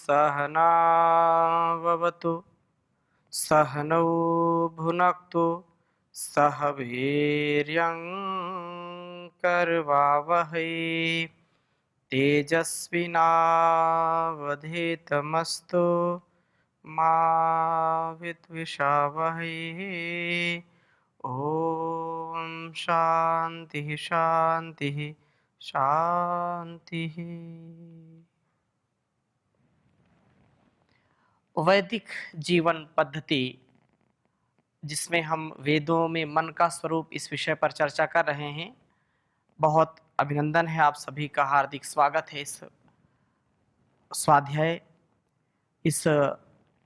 सहनाववतु सहनौ भुनक्तु सह वीर्यं करवावहै तेजस्विनावधीतमस्तु मा विद्विषावहै। ओम शांति शांति शांति। वैदिक जीवन पद्धति, जिसमें हम वेदों में मन का स्वरूप इस विषय पर चर्चा कर रहे हैं। बहुत अभिनंदन है, आप सभी का हार्दिक स्वागत है इस स्वाध्याय, इस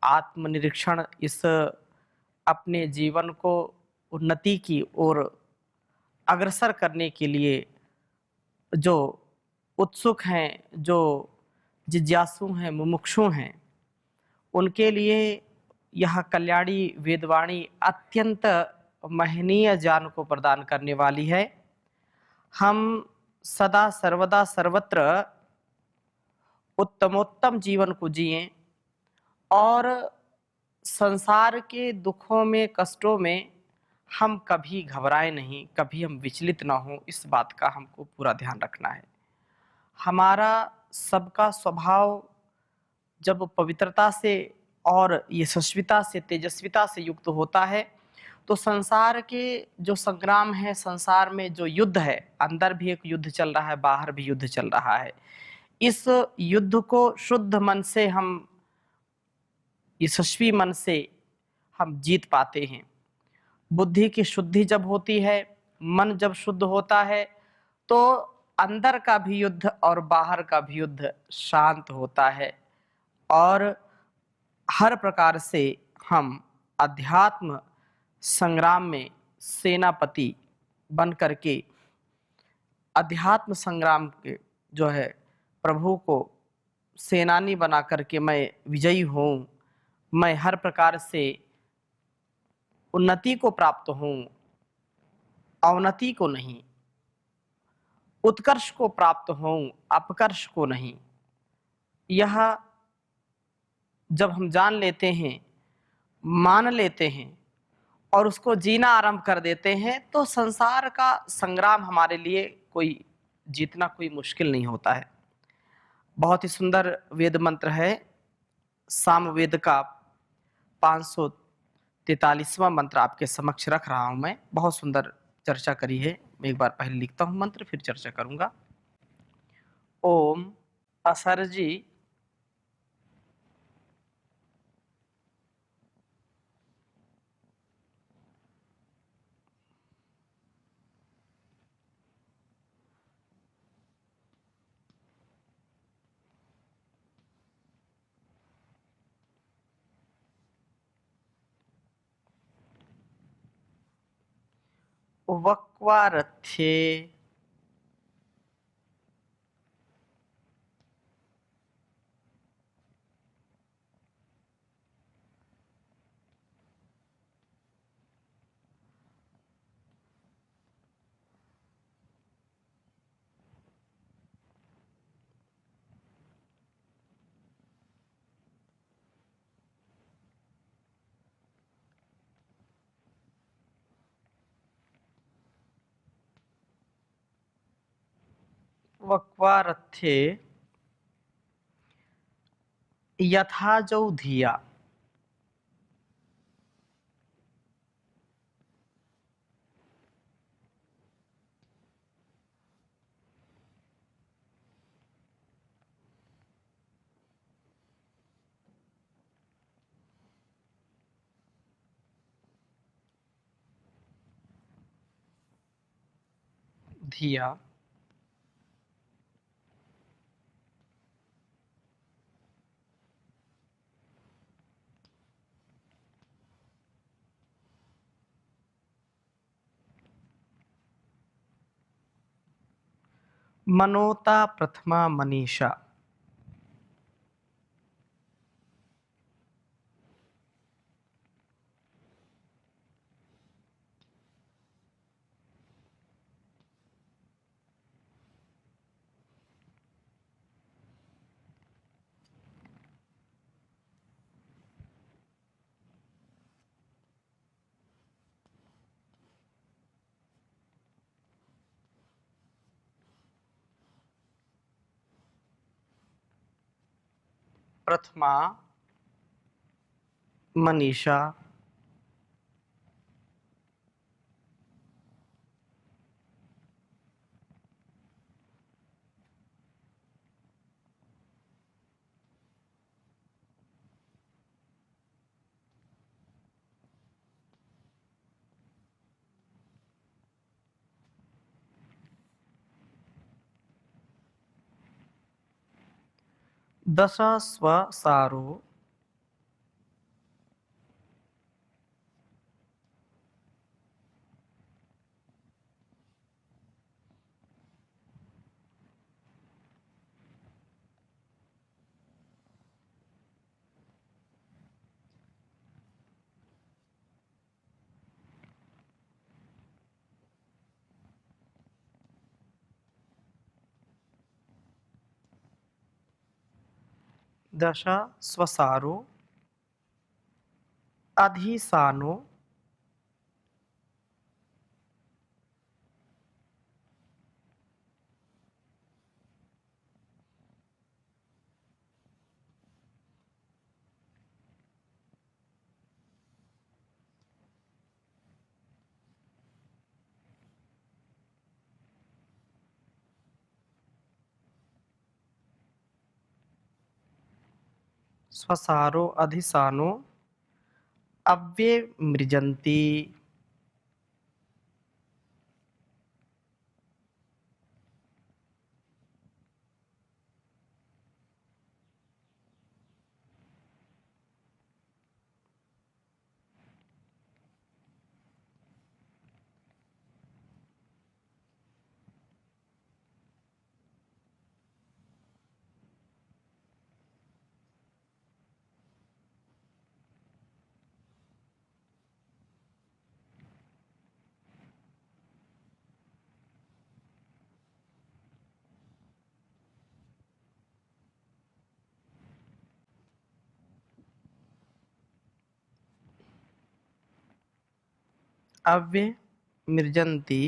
आत्मनिरीक्षण, इस अपने जीवन को उन्नति की ओर अग्रसर करने के लिए जो उत्सुक हैं, जो जिज्ञासु हैं, मुमुक्षु हैं, उनके लिए यह कल्याणी वेदवाणी अत्यंत महनीय ज्ञान को प्रदान करने वाली है। हम सदा सर्वदा सर्वत्र उत्तमोत्तम जीवन को जिएं और संसार के दुखों में, कष्टों में हम कभी घबराएं नहीं, कभी हम विचलित ना हों, इस बात का हमको पूरा ध्यान रखना है। हमारा सबका स्वभाव जब पवित्रता से और यशस्विता से, तेजस्विता से युक्त होता है, तो संसार के जो संग्राम है, संसार में जो युद्ध है, अंदर भी एक युद्ध चल रहा है, बाहर भी युद्ध चल रहा है, इस युद्ध को शुद्ध मन से, हम यशस्वी मन से हम जीत पाते हैं। बुद्धि की शुद्धि जब होती है, मन जब शुद्ध होता है, तो अंदर का भी युद्ध और बाहर का भी युद्ध शांत होता है और हर प्रकार से हम अध्यात्म संग्राम में सेनापति बन करके, अध्यात्म संग्राम के जो है प्रभु को सेनानी बना करके मैं विजयी हूँ, मैं हर प्रकार से उन्नति को प्राप्त हूँ, अवनति को नहीं, उत्कर्ष को प्राप्त हूँ, अपकर्ष को नहीं। यह जब हम जान लेते हैं, मान लेते हैं और उसको जीना आरंभ कर देते हैं, तो संसार का संग्राम हमारे लिए कोई जीतना कोई मुश्किल नहीं होता है। बहुत ही सुंदर वेद मंत्र है, सामवेद का 543वां मंत्र आपके समक्ष रख रहा हूं मैं। बहुत सुंदर चर्चा करी है, मैं एक बार पहले लिखता हूं मंत्र, फिर चर्चा करूंगा। ओम असर्जी वक्वारथ्ये वक्वारथ्ये यथा जो धिया। धिया मनोता प्रथमा मनीषा। प्रथमा मनीषा दश स्वसारो दश स्वसारो अधिसानो स्वसारो अधिसानो अव्यमृजन्ति अव्यमृजन्ति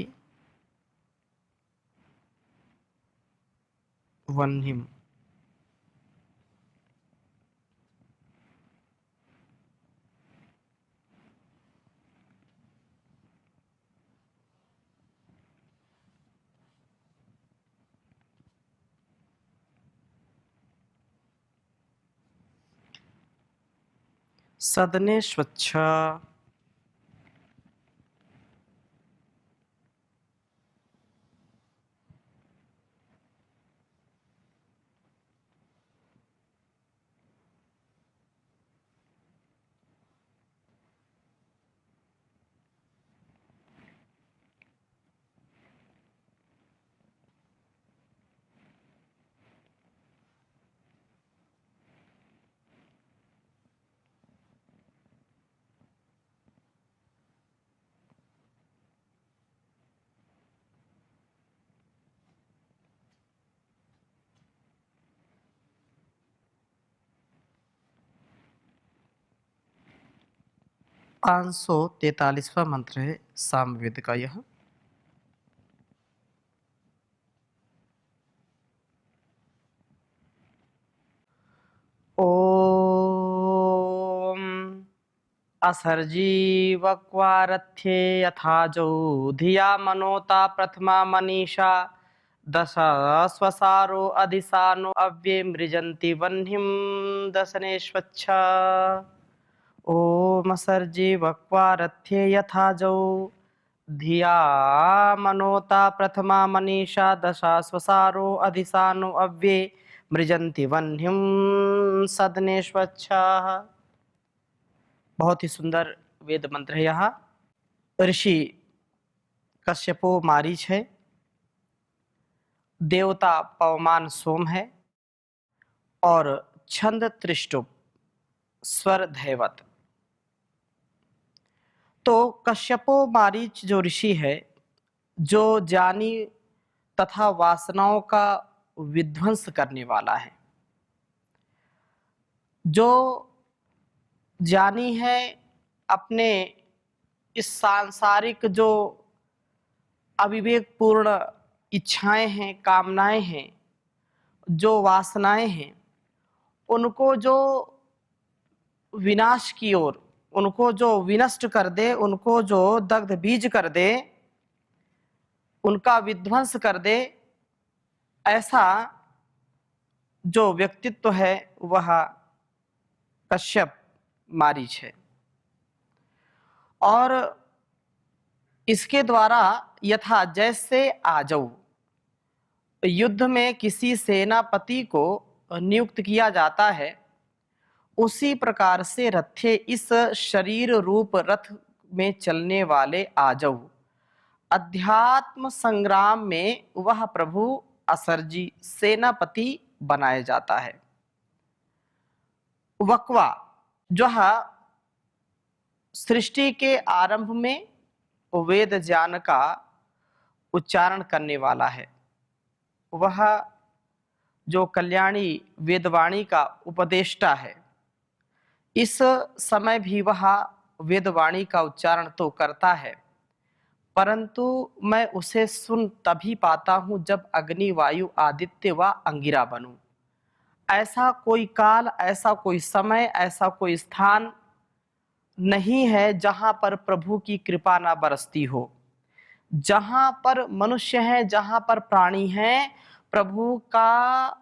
वह्निम्। सदने स्वच्छ पाँच सौ 43वां मंत्र है सामवेद का यह। ओम असर्जीवक्वारथ्ये यथाजौ धिया मनोता प्रथमा मनीषा दश स्वसारो अधिसानो अव्यमृजन्ति वह्निं दशने स्वच्छ। ओम असर्जीवक्वारथ्ये यथाजौ धिया मनोता प्रथमा मनीषा दशा स्वसारो अधिसानो अव्ये मृजन्ति वह्निं सदने स्वच्छ। बहुत ही सुंदर वेद मंत्र है यह। ऋषि कश्यपो मारीच है, देवता पवमान सोम है और छंद त्रिष्टुप स्वर धैवत। तो कश्यपो मारीच जो ऋषि है, जो ज्ञानी तथा वासनाओं का विध्वंस करने वाला है, जो ज्ञानी है अपने इस सांसारिक जो अविवेकपूर्ण इच्छाएं हैं, कामनाएं हैं, जो वासनाएं हैं, उनको जो विनाश की ओर, उनको जो विनष्ट कर दे, उनको जो दग्ध बीज कर दे, उनका विध्वंस कर दे, ऐसा जो व्यक्तित्व है वह कश्यप मारीच है। और इसके द्वारा यथा जैसे आजऊ युद्ध में किसी सेनापति को नियुक्त किया जाता है, उसी प्रकार से रथे इस शरीर रूप रथ में चलने वाले आजऊ अध्यात्म संग्राम में वह प्रभु असरजी सेनापति बनाया जाता है। वक्वा जो है सृष्टि के आरंभ में वेद ज्ञान का उच्चारण करने वाला है, वह जो कल्याणी वेदवाणी का उपदेष्टा है। इस समय भी वह वेदवाणी का उच्चारण तो करता है, परंतु मैं उसे सुन तभी पाता हूँ जब अग्नि वायु आदित्य व अंगिरा बनूं। ऐसा कोई काल, ऐसा कोई समय, ऐसा कोई स्थान नहीं है जहां पर प्रभु की कृपा ना बरसती हो। जहां पर मनुष्य है, जहां पर प्राणी हैं, प्रभु का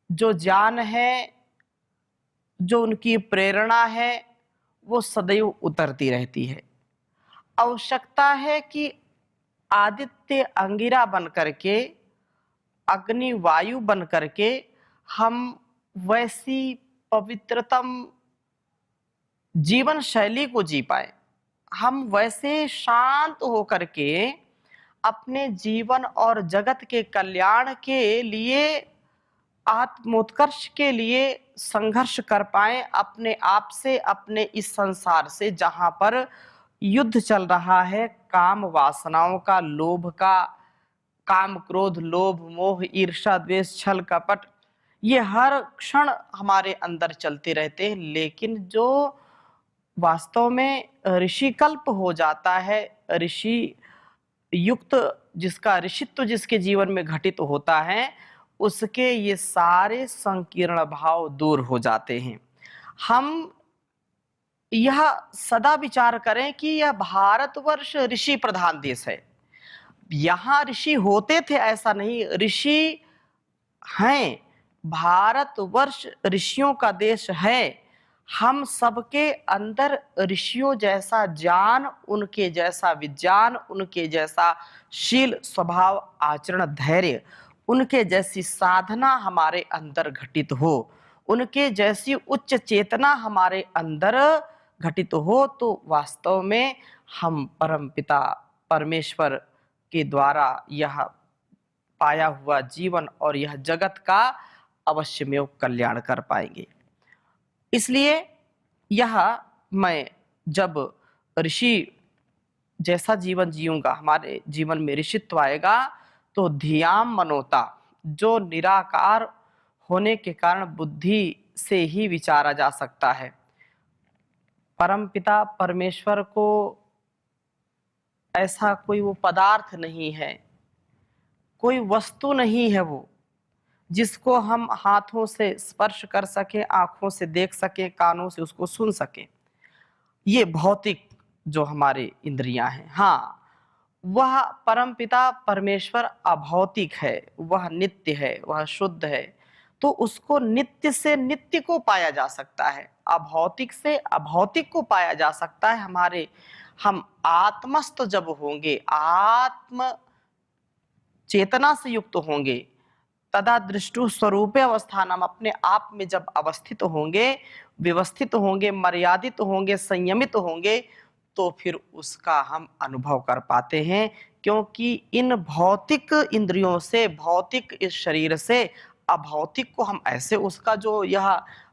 जो ज्ञान है, जो उनकी प्रेरणा है, वो सदैव उतरती रहती है। आवश्यकता है कि आदित्य अंगिरा बन करके, अग्नि वायु बन करके हम वैसी पवित्रतम जीवन शैली को जी पाए। हम वैसे शांत होकर के अपने जीवन और जगत के कल्याण के लिए, आत्मोत्कर्ष के लिए संघर्ष कर पाए अपने आप से, अपने इस संसार से जहां पर युद्ध चल रहा है काम वासनाओं का, लोभ का, काम क्रोध लोभ मोह ईर्ष्या द्वेष छल कपट, ये हर क्षण हमारे अंदर चलते रहते हैं। लेकिन जो वास्तव में ऋषि कल्प हो जाता है, ऋषि युक्त जिसका ऋषित्व जिसके जीवन में घटित होता है, उसके ये सारे संकीर्ण भाव दूर हो जाते हैं। हम यह सदा विचार करें कि यह भारतवर्ष ऋषि प्रधान देश है। यहाँ ऋषि होते थे ऐसा नहीं, ऋषि हैं। भारतवर्ष ऋषियों का देश है। हम सबके अंदर ऋषियों जैसा ज्ञान, उनके जैसा विज्ञान, उनके जैसा शील स्वभाव आचरण धैर्य, उनके जैसी साधना हमारे अंदर घटित हो, उनके जैसी उच्च चेतना हमारे अंदर घटित हो, तो वास्तव में हम परमपिता परमेश्वर के द्वारा यह पाया हुआ जीवन और यह जगत का अवश्यमेव कल्याण कर पाएंगे। इसलिए यह मैं जब ऋषि जैसा जीवन जीऊंगा, हमारे जीवन में ऋषित्व आएगा, तो धियाम मनोता, जो निराकार होने के कारण बुद्धि से ही विचारा जा सकता है। परमपिता परमेश्वर को ऐसा कोई वो पदार्थ नहीं है, कोई वस्तु नहीं है वो जिसको हम हाथों से स्पर्श कर सकें, आंखों से देख सकें, कानों से उसको सुन सकें। ये भौतिक जो हमारे इंद्रियां हैं, हाँ, वह परमपिता परमेश्वर अभौतिक है, वह नित्य है, वह शुद्ध है। तो उसको नित्य से नित्य को पाया जा सकता है, अभौतिक से अभौतिक को पाया जा सकता है। हम आत्मस्थ जब होंगे, आत्म चेतना से युक्त होंगे, तदा दृष्टु स्वरूपे अवस्थान, हम अपने आप में जब अवस्थित होंगे, व्यवस्थित होंगे, मर्यादित होंगे, संयमित होंगे, तो फिर उसका हम अनुभव कर पाते हैं। क्योंकि इन भौतिक इंद्रियों से, भौतिक इस शरीर से अभौतिक को हम ऐसे उसका जो यह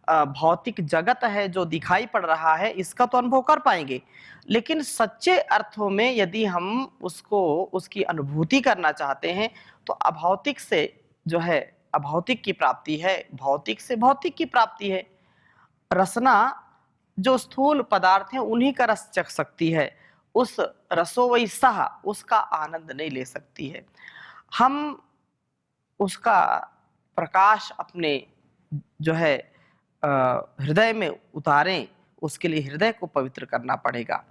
भौतिक जगत है जो दिखाई पड़ रहा है, इसका तो अनुभव कर पाएंगे। लेकिन सच्चे अर्थों में यदि हम उसको, उसकी अनुभूति करना चाहते हैं, तो अभौतिक से जो है अभौतिक की प्राप्ति है, भौतिक से भौतिक की प्राप्ति है। रसना जो स्थूल पदार्थ है उन्हीं का रस चख सकती है, उस रसो वैसा उसका आनंद नहीं ले सकती है। हम उसका प्रकाश अपने जो है हृदय में उतारें, उसके लिए हृदय को पवित्र करना पड़ेगा।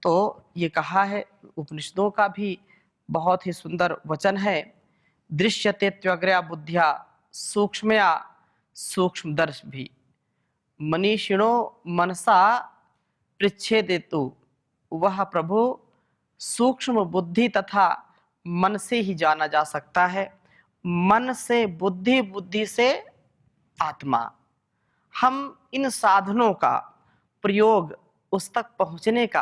तो ये कहा है, उपनिषदों का भी बहुत ही सुंदर वचन है, दृश्यते त्वग्रया बुद्धिया सूक्ष्मया सूक्ष्मदर्श भी मनीषिणो मनसा पृच्छेदेतु। वह प्रभु सूक्ष्म बुद्धि तथा मन से ही जाना जा सकता है। मन से बुद्धि, बुद्धि से आत्मा। हम इन साधनों का प्रयोग उस तक पहुंचने का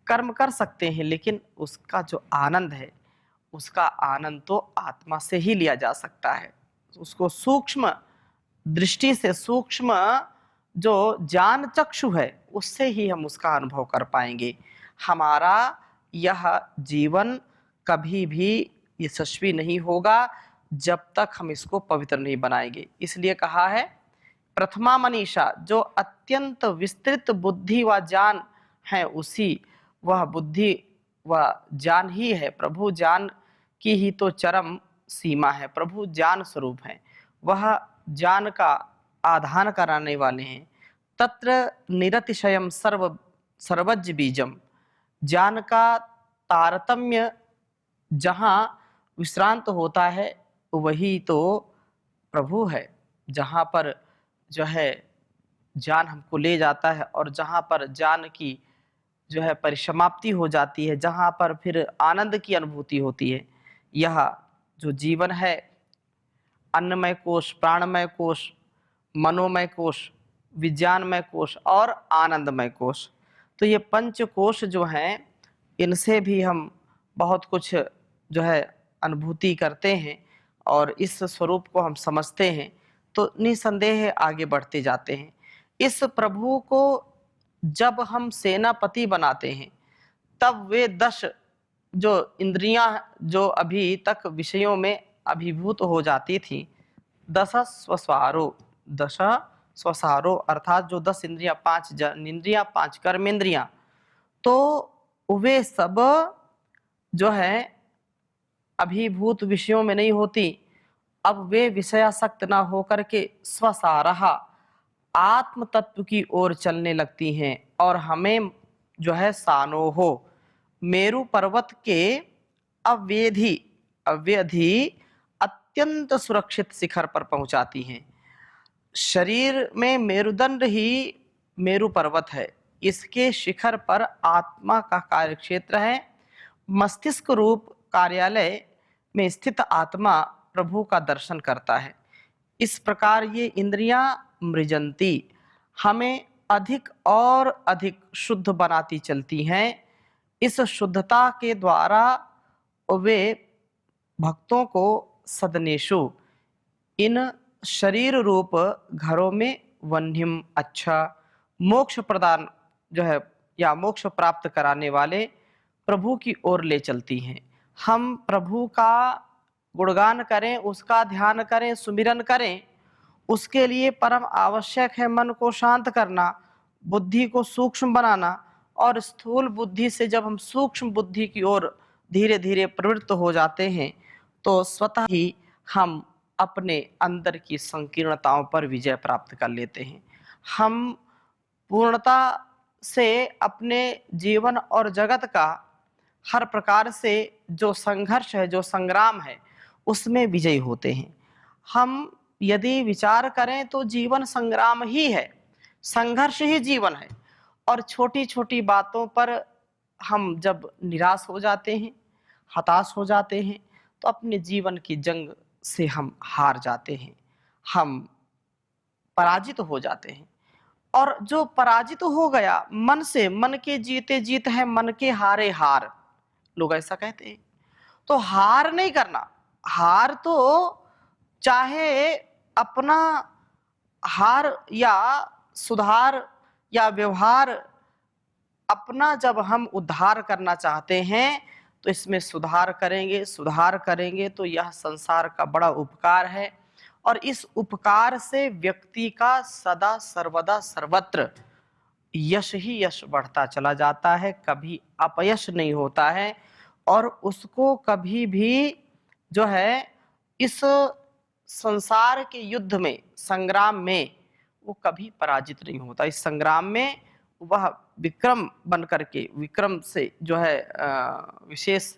कर्म कर सकते हैं, लेकिन उसका जो आनंद है, उसका आनंद तो आत्मा से ही लिया जा सकता है। उसको सूक्ष्म दृष्टि से, सूक्ष्म जो ज्ञान चक्षु है, उससे ही हम उसका अनुभव कर पाएंगे। हमारा यह जीवन कभी भी यशस्वी नहीं होगा जब तक हम इसको पवित्र नहीं बनाएंगे। इसलिए कहा है, प्रथमा मनीषा, जो अत्यंत विस्तृत बुद्धि व ज्ञान है, उसी वह बुद्धि व ज्ञान ही है। प्रभु ज्ञान की ही तो चरम सीमा है। प्रभु ज्ञान स्वरूप है, वह ज्ञान का आधान कराने वाले हैं। तत्र निरतिशयम सर्वज्ञ बीजम, ज्ञान का तारतम्य जहाँ विश्रांत होता है, वही तो प्रभु है। जहाँ पर जो है ज्ञान हमको ले जाता है, और जहाँ पर ज्ञान की जो है परिसमाप्ति हो जाती है, जहाँ पर फिर आनंद की अनुभूति होती है। यह जो जीवन है, अन्नमय कोश, प्राणमय कोश, मनोमय कोश, विज्ञानमय कोश और आनंदमय कोश, तो ये पंच कोश जो हैं, इनसे भी हम बहुत कुछ जो है अनुभूति करते हैं और इस स्वरूप को हम समझते हैं, तो निसंदेह आगे बढ़ते जाते हैं। इस प्रभु को जब हम सेनापति बनाते हैं, तब वे 10 जो इंद्रियां जो अभी तक विषयों में अभिभूत हो जाती थी, 10 स्वसारो अर्थात जो 10 इंद्रियां, 5 ज्ञानेंद्रियां, 5 कर्मेंद्रियां, तो वे सब जो है अभिभूत विषयों में नहीं होती। अब वे विषयासक्त ना होकर के स्वसारहा आत्म तत्व की ओर चलने लगती हैं, और हमें जो है सानो हो मेरु पर्वत के अव्यधि अत्यंत सुरक्षित शिखर पर पहुंचाती हैं। शरीर में मेरुदंड ही मेरु पर्वत है, इसके शिखर पर आत्मा का कार्यक्षेत्र है। मस्तिष्क रूप कार्यालय में स्थित आत्मा प्रभु का दर्शन करता है। इस प्रकार ये इंद्रियां मृजंती, हमें अधिक और अधिक शुद्ध बनाती चलती हैं। इस शुद्धता के द्वारा वे भक्तों को सदनेशु, इन शरीर रूप घरों में वन्यम, अच्छा मोक्ष प्रदान जो है या मोक्ष प्राप्त कराने वाले प्रभु की ओर ले चलती हैं। हम प्रभु का गुणगान करें, उसका ध्यान करें, सुमिरन करें, उसके लिए परम आवश्यक है मन को शांत करना, बुद्धि को सूक्ष्म बनाना, और स्थूल बुद्धि से जब हम सूक्ष्म बुद्धि की ओर धीरे धीरे प्रवृत्त हो जाते हैं, तो स्वतः ही हम अपने अंदर की संकीर्णताओं पर विजय प्राप्त कर लेते हैं। हम पूर्णता से अपने जीवन और जगत का हर प्रकार से जो संघर्ष है, जो संग्राम है, उसमें विजयी होते हैं। हम यदि विचार करें तो जीवन संग्राम ही है, संघर्ष ही जीवन है, और छोटी छोटी बातों पर हम जब निराश हो जाते हैं, हताश हो जाते हैं, तो अपने जीवन की जंग से हम हार जाते हैं, हम पराजित हो जाते हैं। और जो पराजित हो गया मन से, मन के जीते जीत है, मन के हारे हार, लोग ऐसा कहते हैं। तो हार नहीं करना, हार तो चाहे अपना हार या सुधार या व्यवहार अपना जब हम उद्धार करना चाहते हैं, तो इसमें सुधार करेंगे तो यह संसार का बड़ा उपकार है, और इस उपकार से व्यक्ति का सदा सर्वदा सर्वत्र यश ही यश बढ़ता चला जाता है, कभी अपयश नहीं होता है, और उसको कभी भी जो है इस संसार के युद्ध में, संग्राम में वो कभी पराजित नहीं होता। इस संग्राम में वह विक्रम बन करके, विक्रम से जो है विशेष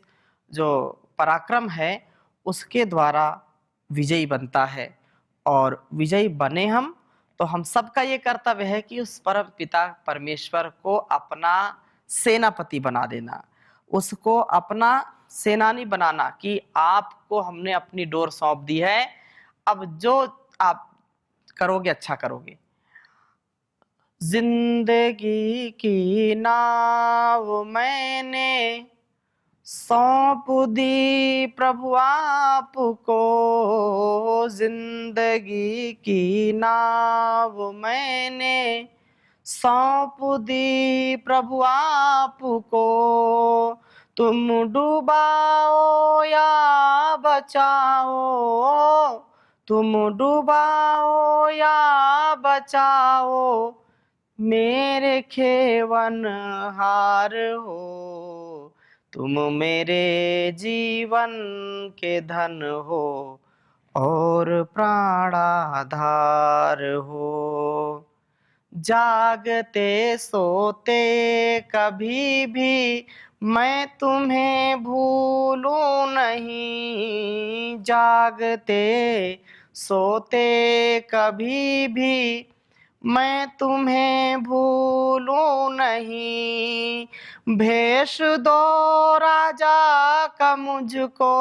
जो पराक्रम है उसके द्वारा विजयी बनता है। और विजयी बने हम तो हम सबका ये कर्तव्य है कि उस परम पिता परमेश्वर को अपना सेनापति बना देना, उसको अपना सेनानी बनाना कि आपको हमने अपनी डोर सौंप दी है, अब जो आप करोगे अच्छा करोगे। जिंदगी की नाव मैंने सौंप दी प्रभु आपको, जिंदगी की नाव मैंने सौंप दी प्रभु आपको। तुम डुबाओ या बचाओ, तुम डुबाओ या बचाओ, मेरे खेवन हार हो। तुम मेरे जीवन के धन हो और प्राणाधार हो। जागते सोते कभी भी मैं तुम्हें भूलूं नहीं, जागते सोते कभी भी मैं तुम्हें भूलूं नहीं। भेष दो राजा का मुझको,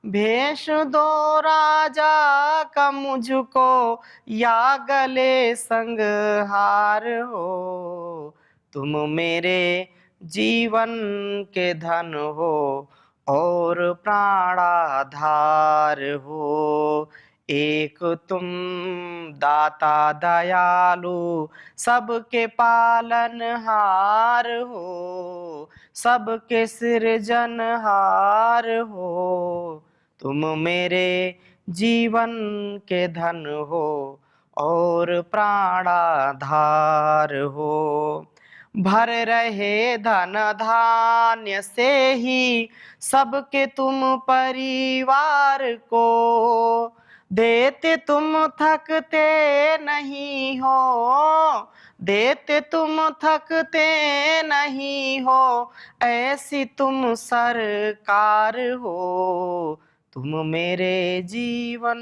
भेष दो राजा का मुझको, या गले संग हार हो। तुम मेरे जीवन के धन हो और प्राणाधार हो। एक तुम दाता दयालु सबके पालनहार हो, सबके सृजनहार हो। तुम मेरे जीवन के धन हो और प्राणाधार हो। भर रहे धन धान्य से ही सबके तुम परिवार को, देते तुम थकते नहीं हो, देते तुम थकते नहीं हो, ऐसी तुम सरकार हो। तुम मेरे जीवन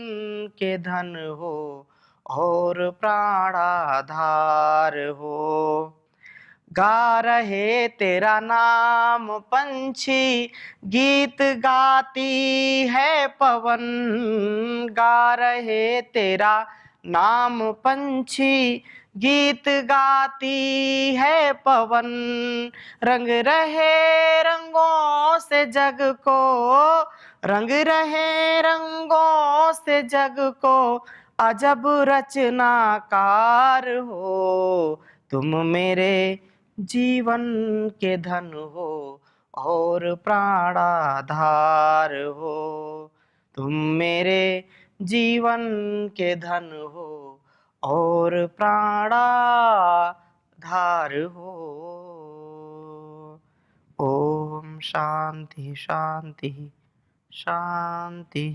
के धन हो और प्राणाधार हो। गा रहे तेरा नाम पंछी, गीत गाती है पवन, गा रहे तेरा नाम पंछी, गीत गाती है पवन। रंग रहे रंगों से जग को, रंग रहे रंगों से जग को, अजब रचनाकार हो। तुम मेरे जीवन के धन हो और प्राणाधार हो। तुम मेरे जीवन के धन हो और प्राणाधार हो। ओम शांति शांति शांति।